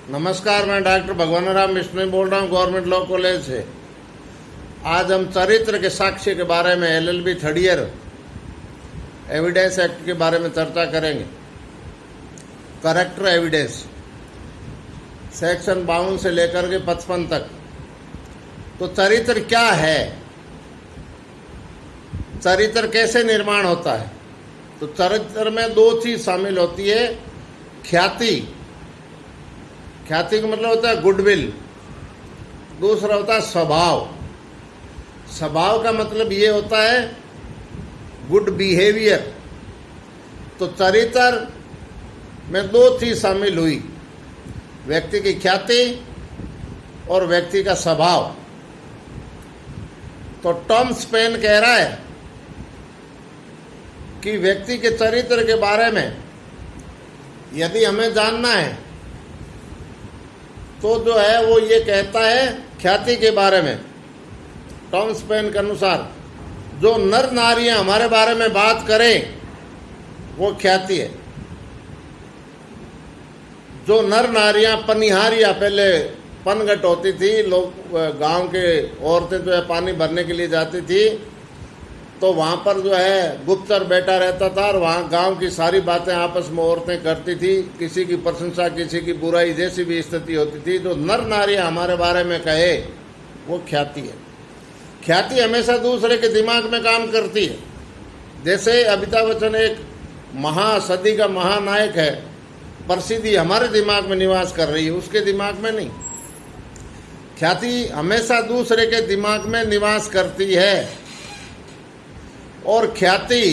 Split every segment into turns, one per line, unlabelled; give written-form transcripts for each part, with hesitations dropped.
नमस्कार, मैं डॉक्टर भगवानराम बिश्नोई बोल रहा हूँ गवर्नमेंट लॉ कॉलेज से। आज हम चरित्र के साक्ष्य के बारे में LLB third year evidence act के बारे में चर्चा करेंगे। करेक्टर एविडेंस सेक्शन 52 से लेकर के 55 तक। तो चरित्र क्या है, चरित्र कैसे निर्माण होता है? तो चरित्र में दो चीज शामिल होती है। ख्याति, ख्याति का मतलब होता है गुडविल। दूसरा होता है स्वभाव। स्वभाव का मतलब ये होता है गुड बिहेवियर। तो चरित्र में दो चीज शामिल हुई, व्यक्ति की ख्याति और व्यक्ति का स्वभाव। तो टॉमस पेन कह रहा है कि व्यक्ति के चरित्र के बारे में यदि हमें जानना है तो जो है वो ये कहता है ख्याति के बारे में। टॉमस पेन के अनुसार जो नर नारियां हमारे बारे में बात करें वो ख्याति है। जो नर नारियां पनिहारियां, पहले पनघट होती थी, लोग गांव के औरतें जो है पानी भरने के लिए जाती थी, तो वहाँ पर जो है गुप्तचर बैठा रहता था और वहाँ गांव की सारी बातें आपस में औरतें करती थी। किसी की प्रशंसा, किसी की बुराई, जैसी भी स्थिति होती थी, जो नर नारियां हमारे बारे में कहे वो ख्याति है। ख्याति हमेशा दूसरे के दिमाग में काम करती है। जैसे अमिताभ बच्चन एक महासदी का महानायक है, प्रसिद्धि हमारे दिमाग में निवास कर रही है, उसके दिमाग में नहीं। ख्याति हमेशा दूसरे के दिमाग में निवास करती है। और ख्याति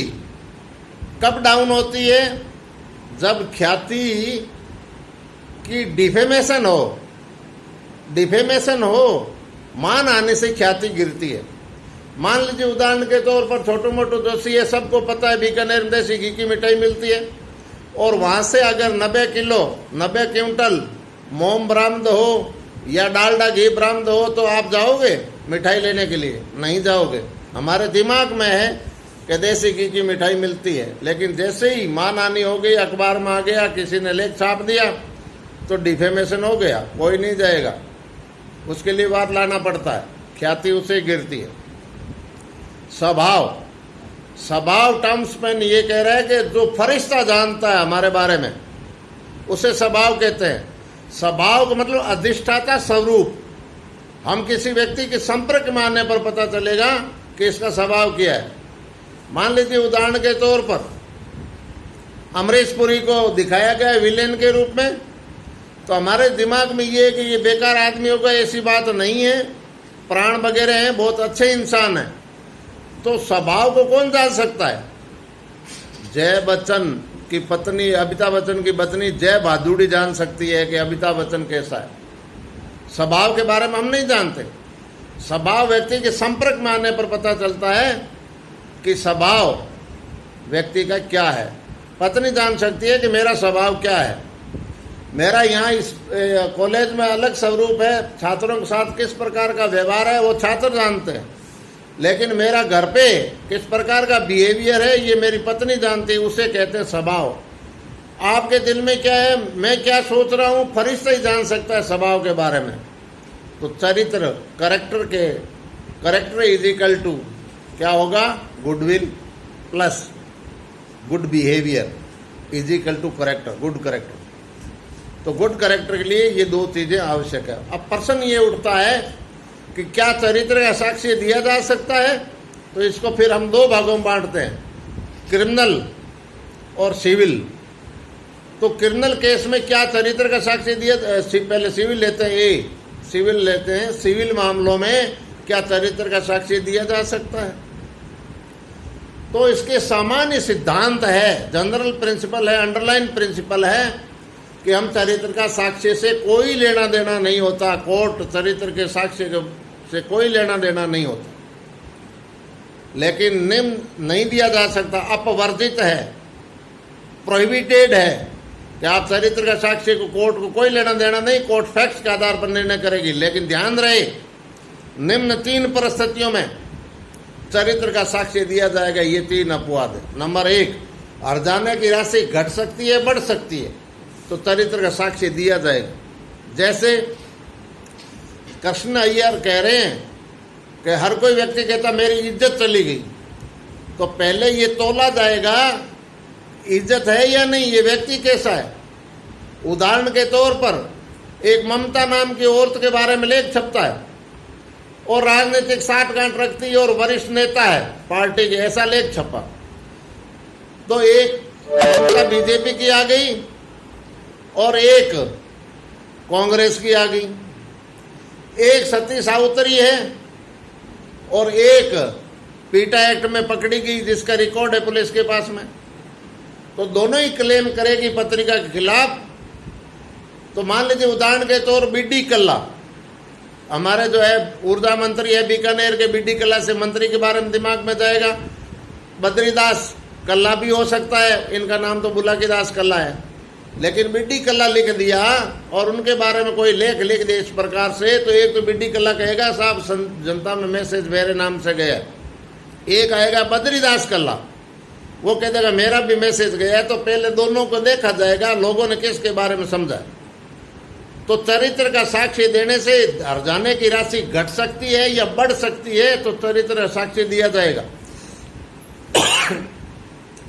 कब डाउन होती है? जब ख्याति की डिफेमेशन हो, मान आने से ख्याति गिरती है। मान लीजिए उदाहरण के तौर पर छोटू मोटू जोशी है, सबको पता है बीकानेर में देसी घी की मिठाई मिलती है, और वहां से अगर 90 क्विंटल मोम बरामद हो या डालडा घी बरामद हो तो आप जाओगे मिठाई लेने के लिए? नहीं जाओगे। हमारे दिमाग में है कि देसी घी की मिठाई मिलती है, लेकिन जैसे ही मानहानि हो गई, अखबार में आ गया, किसी ने लेख छाप दिया तो डिफेमेशन हो गया, कोई नहीं जाएगा, उसके लिए बात लाना पड़ता है, ख्याति उसे गिरती है। स्वभाव टर्म्स में ये कह रहा है कि जो फरिश्ता जानता है हमारे बारे में उसे स्वभाव कहते हैं। स्वभाव का मतलब अधिष्ठाता स्वरूप। हम किसी व्यक्ति के संपर्क में आने पर पता चलेगा कि इसका स्वभाव क्या है। मान लीजिए उदाहरण के तौर पर अमरीश पुरी को दिखाया गया विलेन के रूप में, तो हमारे दिमाग में ये है कि ये बेकार आदमी होगा, ऐसी बात नहीं है, प्राण वगैरह हैं, बहुत अच्छे इंसान हैं। तो स्वभाव को कौन जान सकता है? जय बच्चन की पत्नी, अमिताभ बच्चन की पत्नी जय भादुड़ी जान सकती है कि अमिताभ बच्चन कैसा है। स्वभाव के बारे में हम नहीं जानते। स्वभाव व्यक्ति के संपर्क में आने पर पता चलता है कि स्वभाव व्यक्ति का क्या है। पत्नी जान सकती है कि मेरा स्वभाव क्या है। मेरा यहाँ इस कॉलेज में अलग स्वरूप है, छात्रों के साथ किस प्रकार का व्यवहार है वो छात्र जानते हैं, लेकिन मेरा घर पे किस प्रकार का बिहेवियर है ये मेरी पत्नी जानती है, उसे कहते हैं स्वभाव। आपके दिल में क्या है, मैं क्या सोच रहा हूँ, फरिश्ता ही जान सकता है स्वभाव के बारे में। तो चरित्र, करेक्टर इज इक्वल टू क्या होगा? Goodwill plus good behaviour is equal to character, good character. तो गुड करेक्टर के लिए ये दो चीजें आवश्यक है। अब प्रश्न ये उठता है कि क्या चरित्र का साक्ष्य दिया जा सकता है? तो इसको फिर हम दो भागों में बांटते हैं, क्रिमिनल और सिविल। तो क्रिमिनल केस में क्या चरित्र का साक्ष्य दिया? पहले सिविल लेते हैं। सिविल मामलों में क्या चरित्र का साक्ष्य दिया जा सकता है? तो इसके सामान्य सिद्धांत है, जनरल प्रिंसिपल है, अंडरलाइन प्रिंसिपल है कि हम चरित्र का साक्ष्य से कोई लेना देना नहीं होता। कोर्ट चरित्र के साक्ष्य से कोई लेना देना नहीं होता, लेकिन निम्न नहीं दिया जा सकता, अपवर्जित है, प्रोहिबिटेड है कि आप चरित्र का साक्ष्य को, कोर्ट को कोई लेना देना नहीं, कोर्ट फैक्ट्स के आधार पर निर्णय करेगी। लेकिन ध्यान रहे, निम्न 3 परिस्थितियों में चरित्र का साक्ष्य दिया जाएगा। ये 3 अपवाद है। नंबर 1, हर्जाना की राशि घट सकती है, बढ़ सकती है, तो चरित्र का साक्ष्य दिया जाएगा। जैसे कृष्ण अय्यर कह रहे हैं कि हर कोई व्यक्ति कहता मेरी इज्जत चली गई, तो पहले ये तोला जाएगा इज्जत है या नहीं, ये व्यक्ति कैसा है। उदाहरण के तौर पर एक ममता नाम की औरत के बारे में लेख छपता है और राजनीतिक साठगांठ रखती है और वरिष्ठ नेता है पार्टी के, ऐसा लेख छपा। तो एक बीजेपी की आ गई और एक कांग्रेस की आ गई, एक सती सावुत्री है और एक पीटा एक्ट में पकड़ी गई जिसका रिकॉर्ड है पुलिस के पास में। तो दोनों ही क्लेम करेगी पत्रिका के खिलाफ। तो मान लीजिए उदाहरण के तौर बीडी कल्ला, हमारे जो है ऊर्जा मंत्री है बीकानेर के, बीडी कल्ला से मंत्री के बारे में दिमाग में जाएगा बद्रीदास कल्ला भी हो सकता है, इनका नाम तो बुलाकीदास कल्ला है, लेकिन बीडी कल्ला लिख दिया और उनके बारे में कोई लेख लिख दिया इस प्रकार से, तो एक तो बीडी कल्ला कहेगा साहब जनता में मैसेज मेरे नाम से गया, एक आएगा बद्रीदास कल्ला, वो कह देगा मेरा भी मैसेज गया है। तो पहले दोनों को देखा जाएगा लोगों ने किसके बारे में समझा। तो चरित्र का साक्ष्य देने से हर्जाने की राशि घट सकती है या बढ़ सकती है, तो चरित्र साक्ष्य दिया जाएगा।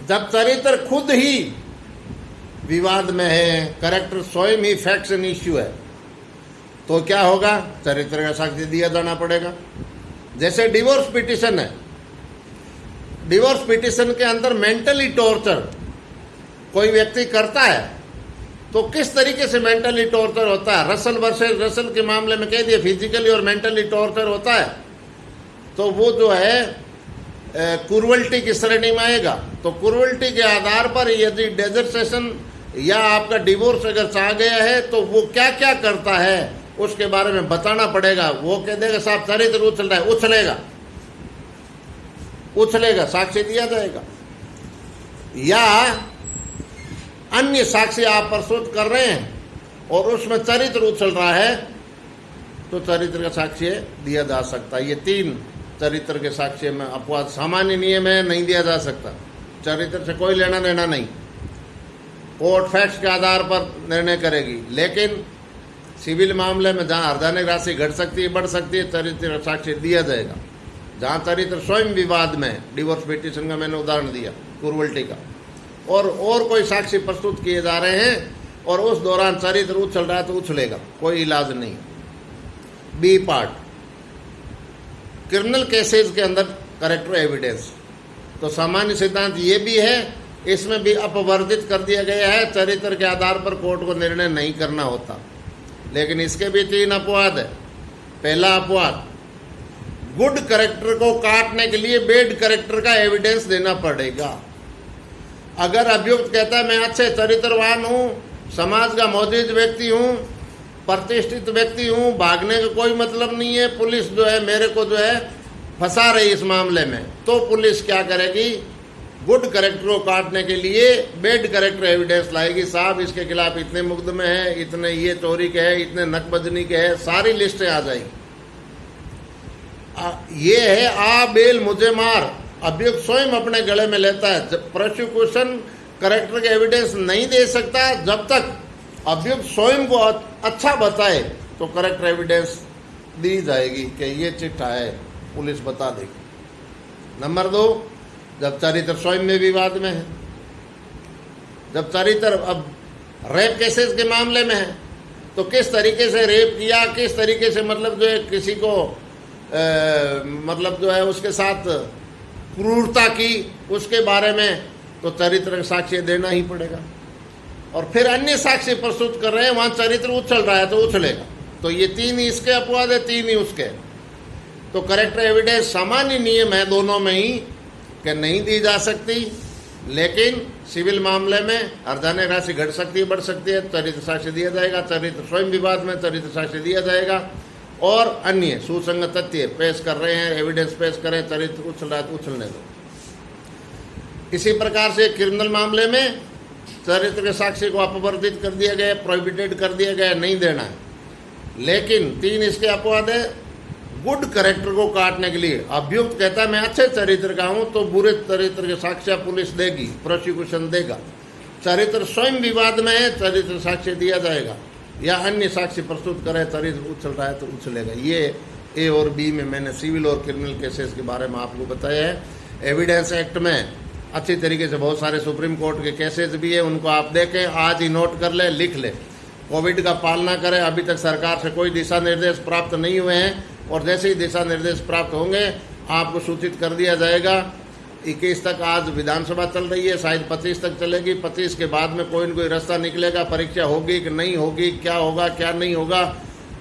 जब चरित्र खुद ही विवाद में है, कैरेक्टर स्वयं ही फैक्ट्स एंड इश्यू है, तो क्या होगा, चरित्र का साक्ष्य दिया जाना पड़ेगा। जैसे डिवोर्स पिटीशन है, डिवोर्स पिटीशन के अंदर मेंटली टॉर्चर कोई व्यक्ति करता है तो किस तरीके से मेंटली टॉर्चर होता है। रसल वर्सेस रसल के मामले में कह दिया फिजिकली और मेंटली टॉर्चर होता है, तो वो जो है क्रूरल्टी की श्रेणी में आएगा। तो क्रूरल्टी के आधार पर यदि डेजर्टेशन या आपका डिवोर्स अगर चाह गया है तो वो क्या क्या करता है उसके बारे में बताना पड़ेगा। वो कह देगा साहब चरित्र उछल रहा है, उछलेगा, साक्ष्य दिया जाएगा। या अन्य साक्ष्य आप प्रस्तुत कर रहे हैं और उसमें चरित्र उछल रहा है तो चरित्र का साक्ष्य दिया जा सकता है। ये तीन चरित्र के साक्ष्य में अपवाद, सामान्य नियम है, नहीं दिया जा सकता। चरित्र से कोई लेना देना नहीं, कोर्ट फैक्ट्स के आधार पर निर्णय करेगी। लेकिन सिविल मामले में जहां अर्धानिक राशि घट सकती है, बढ़ सकती है, चरित्र साक्ष्य दिया जाएगा। जहां चरित्र स्वयं विवाद में, डिवोर्स पिटीशन का मैंने उदाहरण दिया, क्रूरल्टी का, और कोई साक्ष्य प्रस्तुत किए जा रहे हैं और उस दौरान चरित्र उछल रहा है तो उछलेगा, कोई इलाज नहीं। बी पार्ट, क्रिमिनल केसेस के अंदर कैरेक्टर एविडेंस, तो सामान्य सिद्धांत ये भी है, इसमें भी अपवर्जित कर दिया गया है, चरित्र के आधार पर कोर्ट को निर्णय नहीं करना होता। लेकिन इसके भी तीन अपवाद है। पहला अपवाद, गुड कैरेक्टर को काटने के लिए बैड कैरेक्टर का एविडेंस देना पड़ेगा। अगर अभियुक्त कहता है मैं अच्छे चरित्रवान हूं, समाज का मौजूद व्यक्ति हूं, प्रतिष्ठित व्यक्ति हूं, भागने का कोई मतलब नहीं है, पुलिस जो है मेरे को जो है फंसा रही इस मामले में, तो पुलिस क्या करेगी, गुड कैरेक्टर को काटने के लिए बैड कैरेक्टर एविडेंस लाएगी। साहब इसके खिलाफ इतने मुकदमे हैं, इतने ये चोरी के हैं, इतने नकबजनी के हैं, सारी लिस्टें आ जाएगी। ये है आ बेल मुझे मार, अभियुक्त स्वयं अपने गले में लेता है। जब प्रोसिक्यूशन कैरेक्टर के एविडेंस नहीं दे सकता, जब तक अभियुक्त स्वयं को अच्छा बताए तो कैरेक्टर एविडेंस दी जाएगी कि ये चिट्ठा है, पुलिस बता देगी। नंबर 2, जब चरित्र स्वयं में विवाद में है, जब चरित्र अब रेप केसेस के मामले में है तो किस तरीके से रेप किया, किस तरीके से मतलब जो है किसी को मतलब जो है उसके साथ क्रूरता की, उसके बारे में तो चरित्र का साक्ष्य देना ही पड़ेगा। और फिर अन्य साक्ष्य प्रस्तुत कर रहे हैं, वहां चरित्र उछल रहा है तो उछलेगा। तो ये तीन ही इसके अपवाद है, तीन ही उसके। तो कैरेक्टर एविडेंस सामान्य नियम है दोनों में ही कि नहीं दी जा सकती, लेकिन सिविल मामले में अर्धानिक राशि घट सकती है, बढ़ सकती है, चरित्र साक्ष्य दिया जाएगा। चरित्र स्वयं विवाद में चरित्र साक्ष्य दिया जाएगा। और अन्य सुसंगत तथ्य पेश कर रहे हैं, एविडेंस पेश करें, चरित्र उछल रहा है तो उछलने दो। इसी प्रकार से क्रिमिनल मामले में चरित्र के साक्ष्य को अपवर्जित कर दिया गया, प्रोहिबिटेड कर दिया गया, नहीं देना है। लेकिन तीन इसके अपवाद है। गुड कैरेक्टर को काटने के लिए अभियुक्त कहता है मैं अच्छे चरित्र का हूं, तो बुरे चरित्र के साक्ष्य पुलिस देगी, प्रोसिक्यूशन देगा। चरित्र स्वयं विवाद में है, चरित्र साक्ष्य दिया जाएगा। या अन्य साक्ष्य प्रस्तुत करे त्वरित उछल रहा है तो उछलेगा। ये ए और बी में मैंने सिविल और क्रिमिनल केसेस के बारे में आपको बताया है। एविडेंस एक्ट में अच्छी तरीके से बहुत सारे सुप्रीम कोर्ट के केसेस भी है, उनको आप देखें, आज ही नोट कर ले, लिख ले। कोविड का पालना करें। अभी तक सरकार से कोई दिशा निर्देश प्राप्त नहीं हुए हैं और जैसे ही दिशा निर्देश प्राप्त होंगे आपको सूचित कर दिया जाएगा। 21 तक आज विधानसभा चल रही है, शायद 25 तक चलेगी। 25 के बाद में कोई न कोई रास्ता निकलेगा, परीक्षा होगी कि नहीं होगी, क्या होगा क्या नहीं होगा।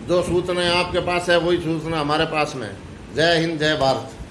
जो सूचना आपके पास है वही सूचना हमारे पास में है। जय हिंद, जय भारत।